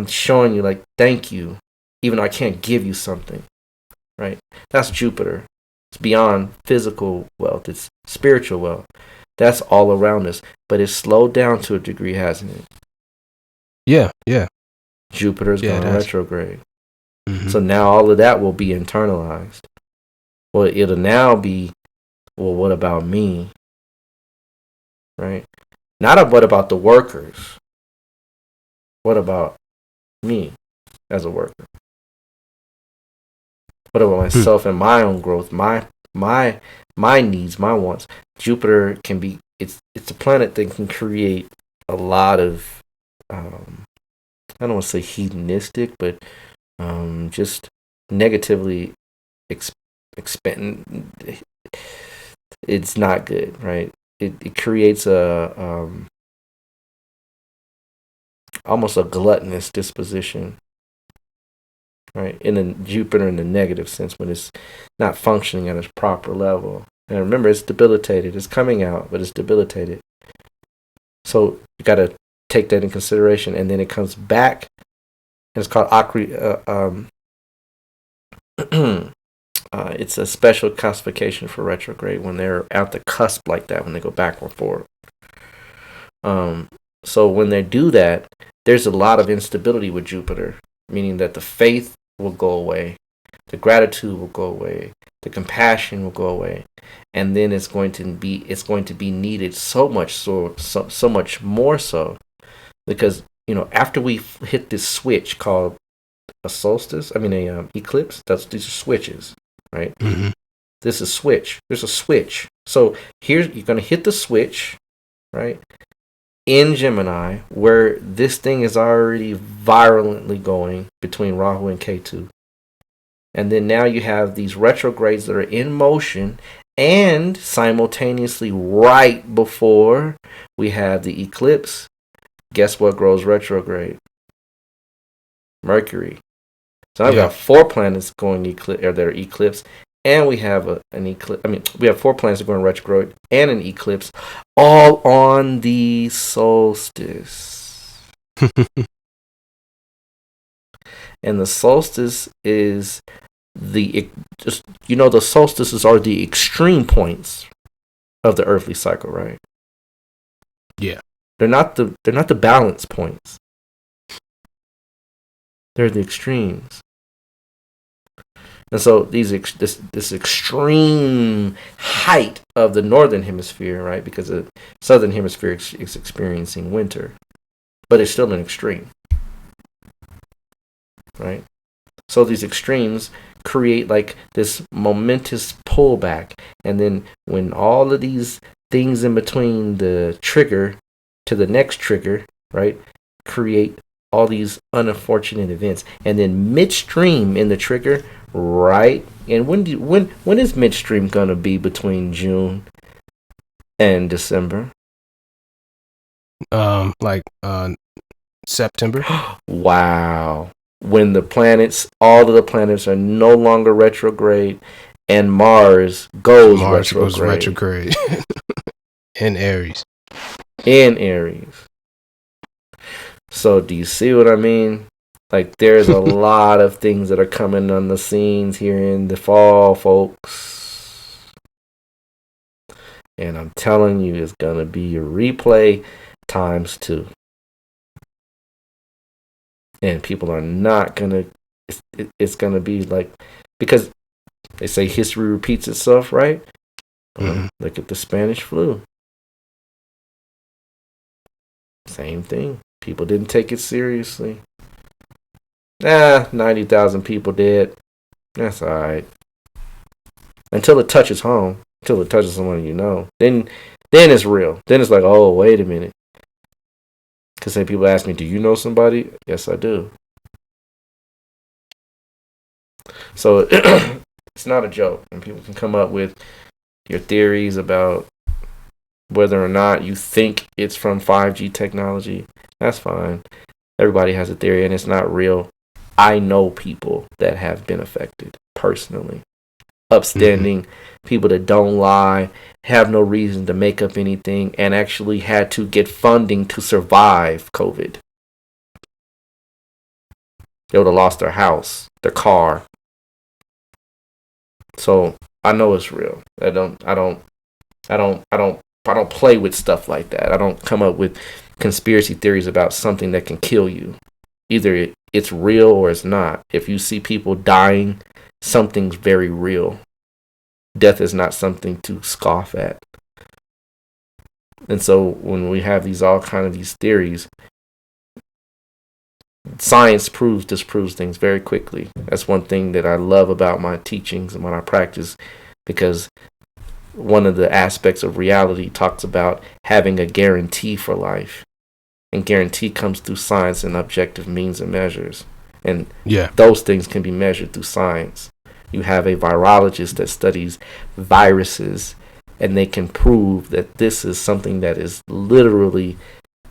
showing you like thank you, even though I can't give you something. Right? That's Jupiter. It's beyond physical wealth. It's spiritual wealth. That's all around us, but it's slowed down to a degree, hasn't it? Yeah. Jupiter's gone retrograde. Mm-hmm. So now all of that will be internalized. Well, it'll now be, well, what about me? Right? Not what about the workers. What about me as a worker? What about myself and my own growth, my needs, my wants? Jupiter can be, it's a planet that can create a lot of, I don't want to say hedonistic, but just negatively expand. It's not good, right? It creates a almost a gluttonous disposition, right? In the Jupiter in the negative sense, when it's not functioning at its proper level. And remember, it's debilitated. It's coming out, but it's debilitated. So you got to take that in consideration, and then it comes back, and it's called it's a special classification for retrograde when they're at the cusp like that, when they go back or forward. So when they do that, there's a lot of instability with Jupiter, meaning that the faith will go away, the gratitude will go away, the compassion will go away, and then it's going to be needed so much more so, because after we hit this switch called a solstice, a eclipse. These are switches, right? Mm-hmm. This is switch. There's a switch. So here you're going to hit the switch, right? In Gemini, where this thing is already virulently going between Rahu and Ketu. And then now you have these retrogrades that are in motion, and simultaneously right before we have the eclipse, guess what grows retrograde? Mercury. So I've got 4 planets going eclipse, and we have an eclipse. We have 4 planets that are going retrograde and an eclipse, all on the solstice. And the solstice is the solstices are the extreme points of the earthly cycle, right? Yeah. They're not the balance points. They're the extremes. And so this extreme height of the northern hemisphere, right? Because the southern hemisphere is experiencing winter, but it's still an extreme, right? So these extremes create like this momentous pullback, and then when all of these things in between the trigger to the next trigger, right, create all these unfortunate events, and then midstream in the trigger, right? And when is midstream gonna be between June and December? Like September. Wow. When all of the planets are no longer retrograde, and Mars goes retrograde in Aries. In Aries. So do you see what I mean? Like, there's a lot of things that are coming on the scenes here in the fall, folks. And I'm telling you, it's going to be a replay times 2. And people are not going to, it's going to be like, because they say history repeats itself, right? Mm-hmm. Look at the Spanish flu. Same thing. People didn't take it seriously. 90,000 people dead. That's all right. Until it touches home. Until it touches someone you know. Then it's real. Then it's like, oh, wait a minute. Because then people ask me, do you know somebody? Yes, I do. So it's not a joke. And people can come up with your theories about whether or not you think it's from 5G technology. That's fine. Everybody has a theory, and it's not real. I know people that have been affected personally. Upstanding people that don't lie, have no reason to make up anything, and actually had to get funding to survive COVID. They would have lost their house, their car. So I know it's real. I don't play with stuff like that. I don't come up with conspiracy theories about something that can kill you. Either it's real or it's not. If you see people dying, something's very real. Death is not something to scoff at. And so when we have these theories, science disproves things very quickly. That's one thing that I love about my teachings and when I practice, because one of the aspects of reality talks about having a guarantee for life. And guarantee comes through science and objective means and measures. And those things can be measured through science. You have a virologist that studies viruses, and they can prove that this is something that is literally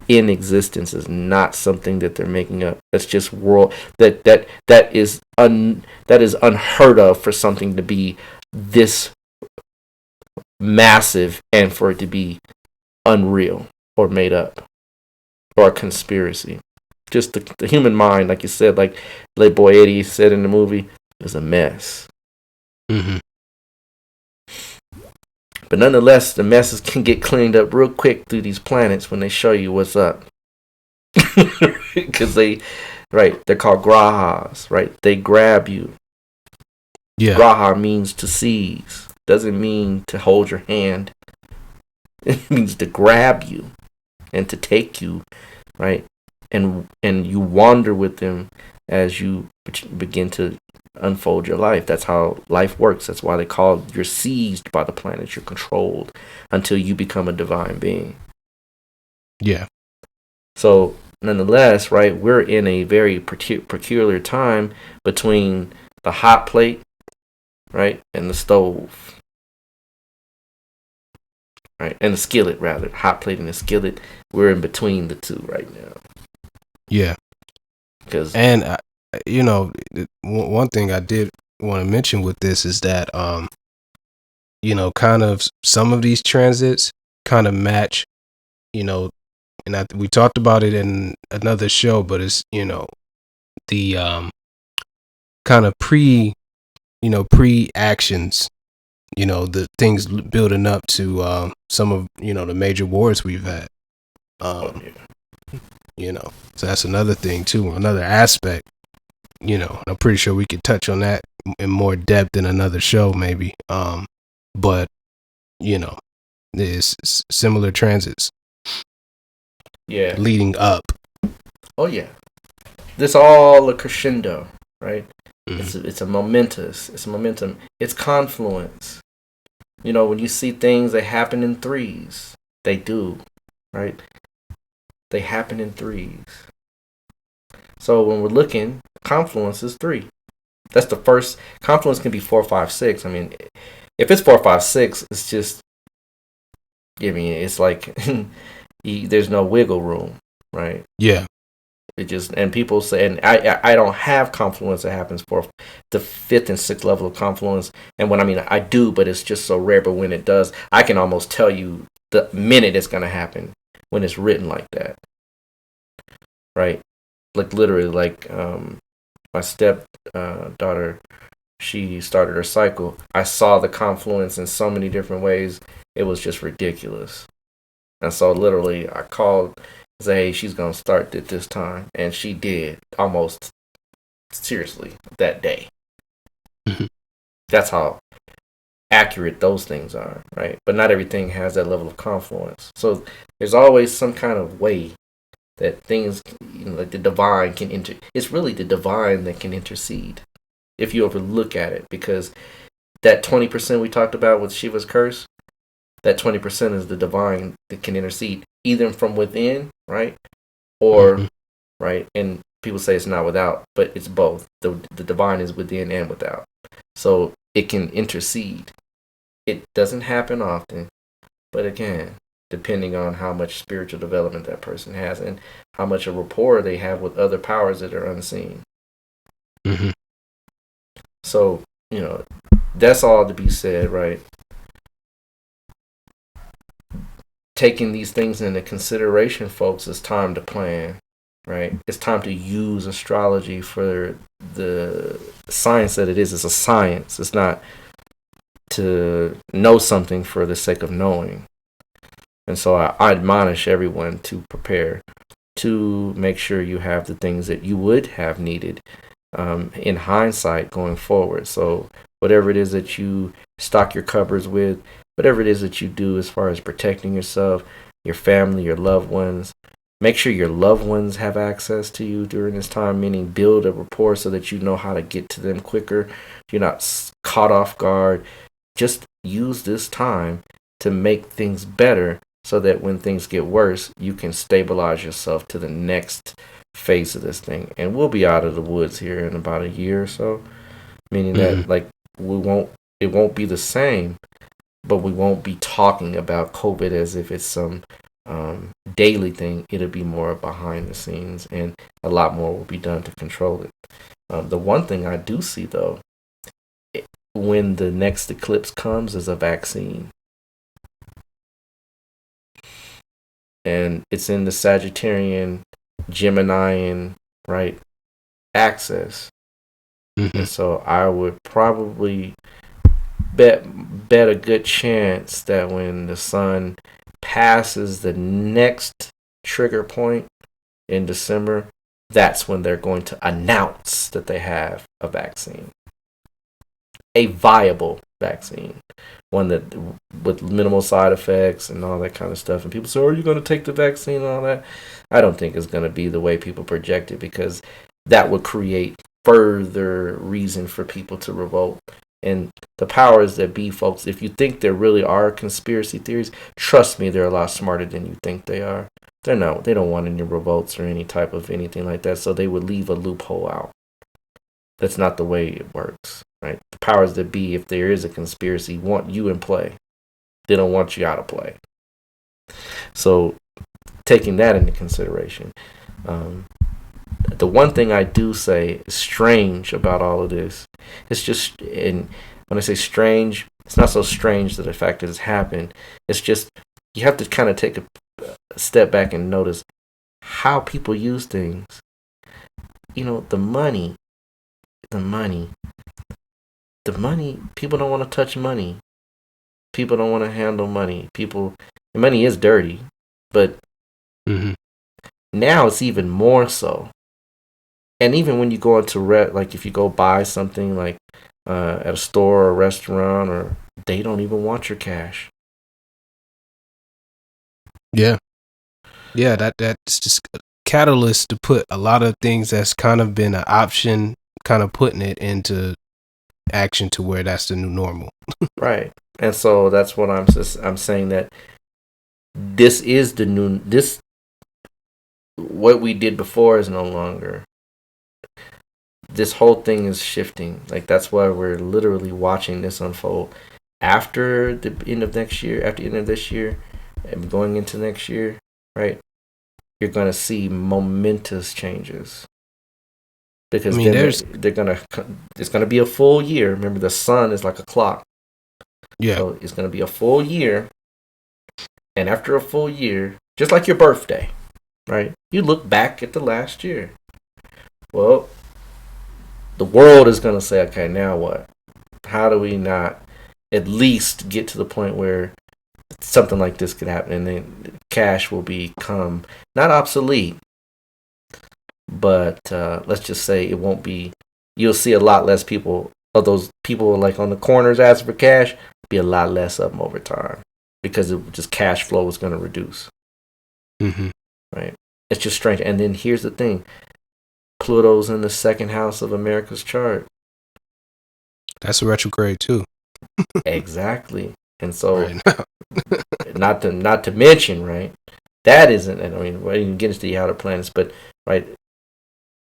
in existence, is not something that they're making up. That's just that is unheard of for something to be this massive and for it to be unreal or made up or a conspiracy. Just the human mind, like you said, like late boy Eddie said in the movie, is a mess. Mm-hmm. But nonetheless, the messes can get cleaned up real quick through these planets when they show you what's up. Because they're called grahas, right? They grab you. Yeah. Graha means to seize. Doesn't mean to hold your hand. It means to grab you and to take you, right? And you wander with them as you begin to unfold your life. That's how life works. That's why you're seized by the planet. You're controlled until you become a divine being. Yeah. So nonetheless, right, we're in a very peculiar time between the hot plate, right, and the stove. Right, and the skillet, rather. Hot plate and the skillet. We're in between the two right now. Yeah. And one thing I did want to mention with this is that, kind of some of these transits kind of match, and we talked about it in another show, but it's, the kind of pre-actions, the things building up to some of, the major wars we've had. So that's another thing too, another aspect. I'm pretty sure we could touch on that in more depth in another show, maybe. But there's similar transits. Yeah. Leading up. Oh yeah. This all a crescendo, right? Mm-hmm. It's a momentous. It's a momentum. It's confluence. When you see things that happen in threes, they do, right? They happen in threes. So when we're looking, confluence is 3. That's the first. Confluence can be 4, 5, 6. I mean, if it's 4, 5, 6, it's just. It's like there's no wiggle room, right? Yeah. It just, and people say, and I don't have confluence that happens for the 5th and 6th level of confluence. And when I do, but it's just so rare. But when it does, I can almost tell you the minute it's gonna happen when it's written like that, right? Like literally, like my step daughter, she started her cycle. I saw the confluence in so many different ways. It was just ridiculous. And so literally, I called. Say, hey, she's gonna start at this time, and she did almost seriously that day. Mm-hmm. That's how accurate those things are, right? But not everything has that level of confluence. So there's always some kind of way that things, like the divine can it's really the divine that can intercede if you ever look at it, because that 20% we talked about with Shiva's curse, that 20% is the divine that can intercede either from within, right? Or, mm-hmm. right? And people say it's not without, but it's both. The divine is within and without. So it can intercede. It doesn't happen often, but again, depending on how much spiritual development that person has and how much a rapport they have with other powers that are unseen. Mm-hmm. So, that's all to be said, right? Taking these things into consideration, folks, it's time to plan, right? It's time to use astrology for the science that it is. It's a science. It's not to know something for the sake of knowing. And so I admonish everyone to prepare, to make sure you have the things that you would have needed in hindsight going forward. So whatever it is that you stock your cupboards with, whatever it is that you do as far as protecting yourself, your family, your loved ones, make sure your loved ones have access to you during this time, meaning build a rapport so that you know how to get to them quicker. You're not caught off guard. Just use this time to make things better so that when things get worse, you can stabilize yourself to the next phase of this thing. And we'll be out of the woods here in about a year or so, meaning that it won't be the same, but we won't be talking about COVID as if it's some daily thing. It'll be more behind the scenes, and a lot more will be done to control it. The one thing I do see, though, when the next eclipse comes, is a vaccine. And it's in the Sagittarian, Geminian, right, axis. Mm-hmm. And so I would probably bet a good chance that when the sun passes the next trigger point in December, that's when they're going to announce that they have a vaccine, a viable vaccine, one that with minimal side effects and all that kind of stuff. And people say, are you going to take the vaccine and all that? I don't think it's going to be the way people project it, because that would create further reason for people to revolt. And the powers that be, folks, if you think there really are conspiracy theories, trust me, they're a lot smarter than you think they are. They're not. They don't want any revolts or any type of anything like that, so they would leave a loophole out. That's not the way it works, right? The powers that be, if there is a conspiracy, want you in play. They don't want you out of play. So, taking that into consideration, the one thing I do say is strange about all of this, it's just, and when I say strange, it's not so strange that the fact that it's happened. It's just, you have to kind of take a step back and notice how people use things. The money, people don't want to touch money. People don't want to handle money. Money is dirty, but now it's even more so. And even when you go into like if you go buy something like at a store or a restaurant, or they don't even want your cash. Yeah. That's just a catalyst to put a lot of things that's kind of been an option, kind of putting it into action to where that's the new normal. Right. And so that's what I'm saying, that this is the new, this, what we did before is no longer. This whole thing is shifting. Like, that's why we're literally watching this unfold after the end of next year, after the end of this year, and going into next year, right? You're going to see momentous changes. Because they're going to, it's going to be a full year. Remember, the sun is like a clock. Yeah. So it's going to be a full year. And after a full year, just like your birthday, right? You look back at the last year. Well, the world is going to say, okay, now what? How do we not at least get to the point where something like this could happen, and then cash will become not obsolete, but let's just say it won't be. You'll see a lot less people of those people like on the corners asking for cash. Be a lot less of them over time, because it just cash flow is going to reduce. Mm-hmm. Right? It's just strange. And then here's the thing: Pluto's in the second house of America's chart. That's a retrograde too. Exactly. And so, right. not to mention, right? That isn't. I mean, we didn't get into the outer planets, but right,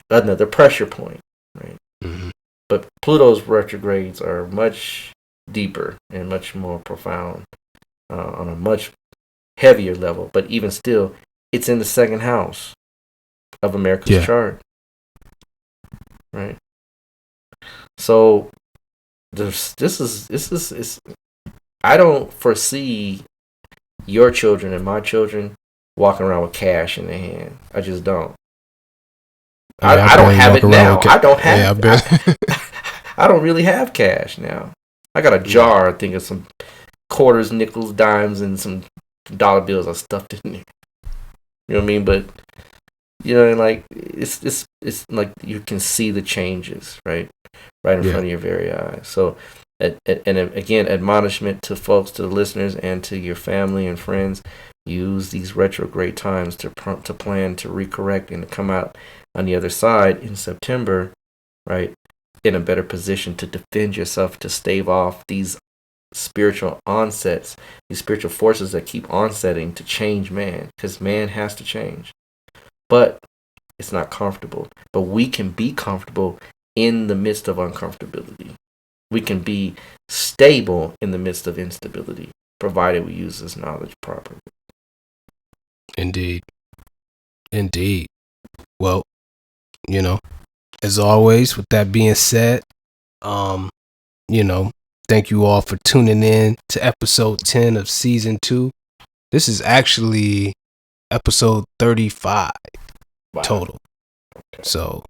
another pressure point, right? Mm-hmm. But Pluto's retrogrades are much deeper and much more profound, on a much heavier level. But even still, it's in the second house of America's chart, right? So this is. I don't foresee your children and my children walking around with cash in their hand. I just don't. I don't have it now. I don't have. I don't really have cash now. I got a jar, I think, of some quarters, nickels, dimes, and some dollar bills I stuffed in there. You know what I mean? But like it's like you can see the changes right in front of your very eyes. So. And again, admonishment to folks, to the listeners, and to your family and friends: use these retrograde times to plan to recorrect and to come out on the other side in September, right, in a better position to defend yourself, to stave off these spiritual onsets, these spiritual forces that keep onsetting to change man, because man has to change. But it's not comfortable. But we can be comfortable in the midst of uncomfortability. We can be stable in the midst of instability, provided we use this knowledge properly. Indeed. Well, as always, with that being said, thank you all for tuning in to episode 10 of season 2. This is actually episode 35 total. Okay. So,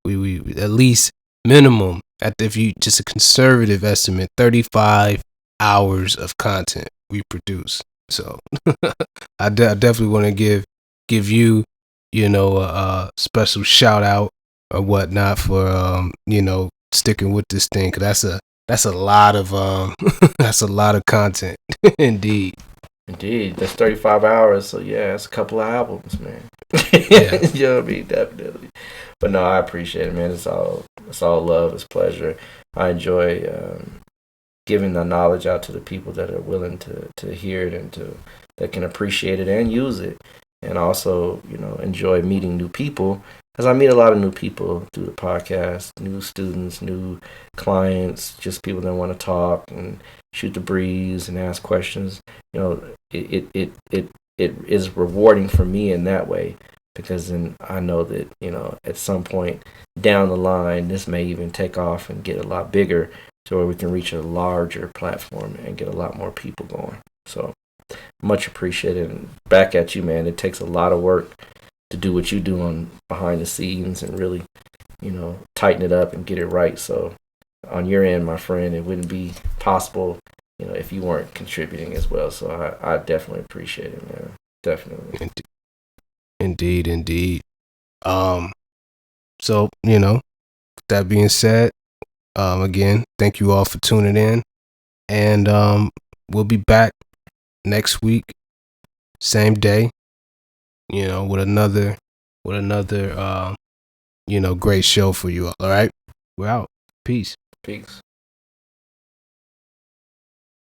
we at least minimum, if you just a conservative estimate, 35 hours of content we produce. So I definitely want to give you a special shout out or whatnot for sticking with this thing, because that's a lot of that's a lot of content. Indeed, that's 35 hours. So yeah, it's a couple of albums, man. Yeah. You know what I mean? Definitely. But no, I appreciate it, man. It's all love. It's pleasure. I enjoy giving the knowledge out to the people that are willing to hear it and that can appreciate it and use it. And also, enjoy meeting new people, because I meet a lot of new people through the podcast, new students, new clients, just people that want to talk and shoot the breeze and ask questions. It is rewarding for me in that way, because then I know that, at some point down the line, this may even take off and get a lot bigger, to where we can reach a larger platform and get a lot more people going. So much appreciated. And back at you, man. It takes a lot of work to do what you do on behind the scenes and really, tighten it up and get it right. So on your end, my friend, it wouldn't be possible, if you weren't contributing as well. So I definitely appreciate it, man. Definitely. Indeed. So, that being said, again, thank you all for tuning in, and we'll be back next week, same day, with another great show for you all. All right, we're out. Peace.